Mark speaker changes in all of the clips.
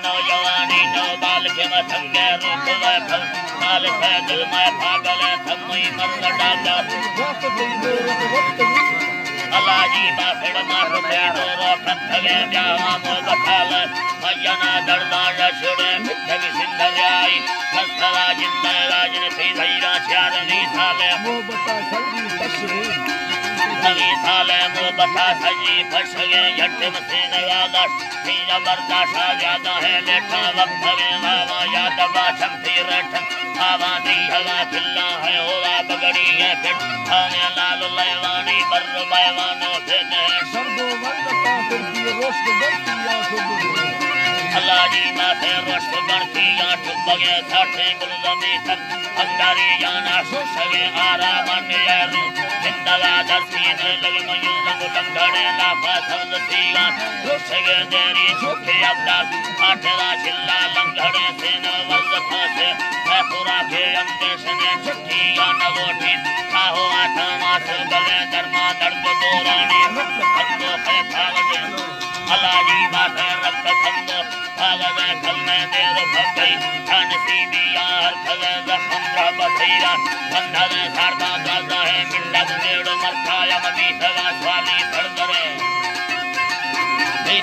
Speaker 1: नौजवानी नौ बाल के मथंगे रूप वैभव काल है दिल में पागल है थमई मर्द डाला अलाजी बाफड़ मार पे डोरो फथगे जावा मो बखाल मयना दर्दा रछड़े मिठे सिंधर आई फसला जिंदा राजन थी धैरा चार नी साले मो बता सजी फसगे नगी साले मो बता सजी फसगे जट से नवादा थी जबरदस्त ज्यादा है लेटा वक्त में मावा याद बाछम थी रठ आवा दी हवा खिल्ला है होवा बगड़ी है फिर थाने लाल लेवानी बर बैवानो से सर्दो वंदता फिर की रोश बढ़ती या अल्लाजी माथे रोश बढ़ती या बगे साथे गुलजमी तक अंगारी जाना सुसगे आराम नियरू जिंदगा दसीन लग मयू रंग लंगड़े लाफा सौद सीगा सुसगे देरी सुखे अब्दाल आठरा चिल्ला लंगड़े से न वज़फा से पूरा के अंदेश ने छठी या नगोठी खाहो आठा मास गले धर्मा दर्द दोरानी रक्त खंडो है भागवे अलाजी माथे रक्त खंडो भागवे खल में देर भगई खान सीधी यार खले जखंद्र बथैरा बंधन सारदा दादा है मिंडा नेड़ मरखाया मदी सवा स्वाली फड़दरे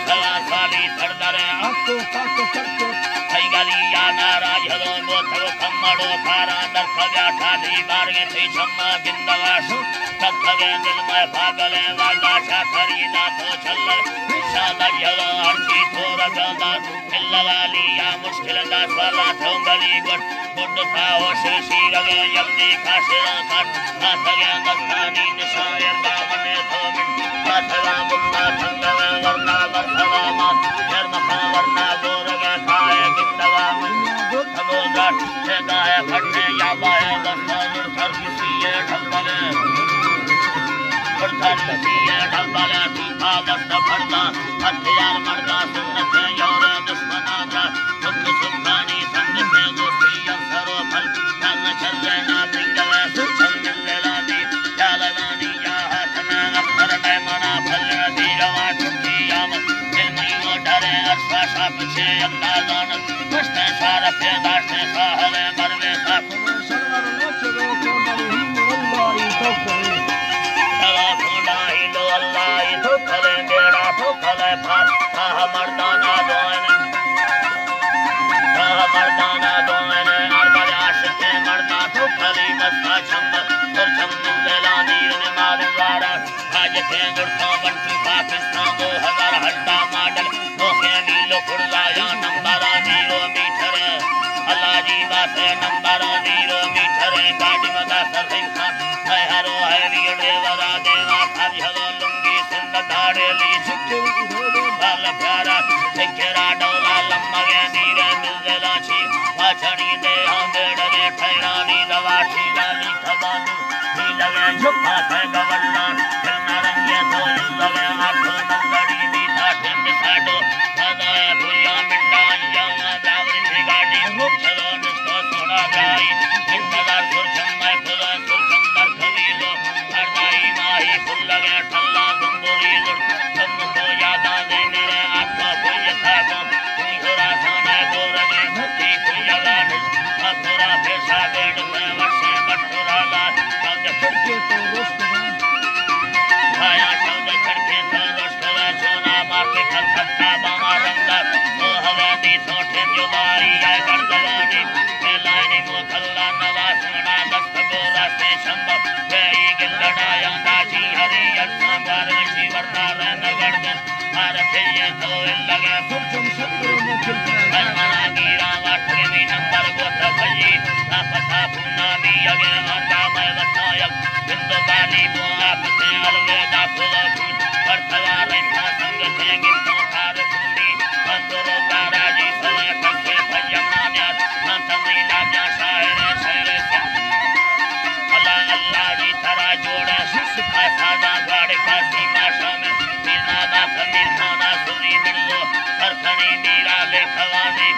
Speaker 1: सवा स्वाली फड़दरे आपको काको करके थई गली या नाराज हलो बोथव खम्मड़ो थारा दरखजा ठाली बारगे थई छम्मा गिंदवाश तथगे दिल में भागले वादा शाखरी नाथो छल्ल शादा यलो हरची थोर गदा मिलवाली या मुश्किल दा स्वाला ठोंगली गट बुड थाओ शिशी रगे यमनी खाशरा काट नाथगे दस्तानी निशायर दामने थोमिन नाथगा मुन्ना थंगवे वरना वरसवा मा जर्मखा वरना गोरगे खाए गिंदवा समुद्र ठेका है फटने या बाहे दस्तानुर सर किसी ये ढंबले फटन किसी ये ढंबले तूफा दस्त फटना हथियार मर्दा सुन्नत है योरे दुश्मनादा सुख सुखानी संग से गोस्ती अवसरो फल चल चले ना बिंगवे सुखम मिलेला दी चालवानी या हाथ में अवसर में मना फल दी रवा चुकी याम दिल में वो डरे अरसा साप छे अंदाजान कष्ट सारा पेदाश से साहले मरवे साप सरवर लोच रो को नहीं अल्लाह तो करे सवा खुदा ही दो अल्लाह तो करे बेड़ा तो खले फार आह मर्दाना दोने अरबल आशिक़े मर्दा तो खली मस्ता छंब और छंब लेलानी ने मालवाड़ा आज के गुड़तो बंटी पाकिस्तान 2000 हड्डा मॉडल तो खेनी लो खुला या नंबर 0 मीटर अल्लाह जी बात नंबर 0 मीटर गाड़ी मगा सरसिंह खान है हरो है वीड़े वरा देवा थारी हलो लुंगी सिंध धाड़े ली छिके बाल प्यारा छिकेरा डोला लम्मगे नीरे मिलजेला छी पाछड़ी दे आंदेड़े ठहरानी दवाठी डाली खबानू भी लगे झुपा थे गवल्ला दिल नारंगे तो लगे आंखों नंगड़ी मीठा ठंड साडो सदाए भुया मिंडा जाऊंगा दावरी की गाड़ी चलो निस्तो सोना जाई इंतजार सुरछम मैं खुदा सुरछम बरखवीलो हरदाई माही फुल लगे ठल्ला गुंगोरी तुम को यादा दे मेरे आत्मा को यथागम तुरा साने दोरगे धरती को यगान अथुरा पेशा डेढ़ में वर्षे बटुरा ला संग फिरके तो रोस्ट खाया संग खड़के तो रोस्ट सोना माके खलखता बामा रंगा तो हवा दी सोठे जुदाई है गड़गड़ानी लाइनी को खल्ला नवा सोना दस्त गोरा से शंभ गई गिलड़ाया नाची हरी अरसा बारशी वरना नगड़ के मार फिर तो लगे सुरजम शत्रु मुखिल मना गिरा वाट के भी नंबर गोत भजी ना पता पुना भी अगे मारदा मैं बतायक बिंदु गाली बो आप से अलवेदा खुदा खुद परथवा रेखा संग से गिरतो थार कुंडी बंदरो गाराजी सले पक्के भयमना न्यास ना तमिला जा शायर शेर से अल्लाह अल्लाह जी थरा जोड़े सिस फासादा गाड़ का सीमा शामिल बिना बात मिलना सुरी मिलो सरखनी नीरा लेखवानी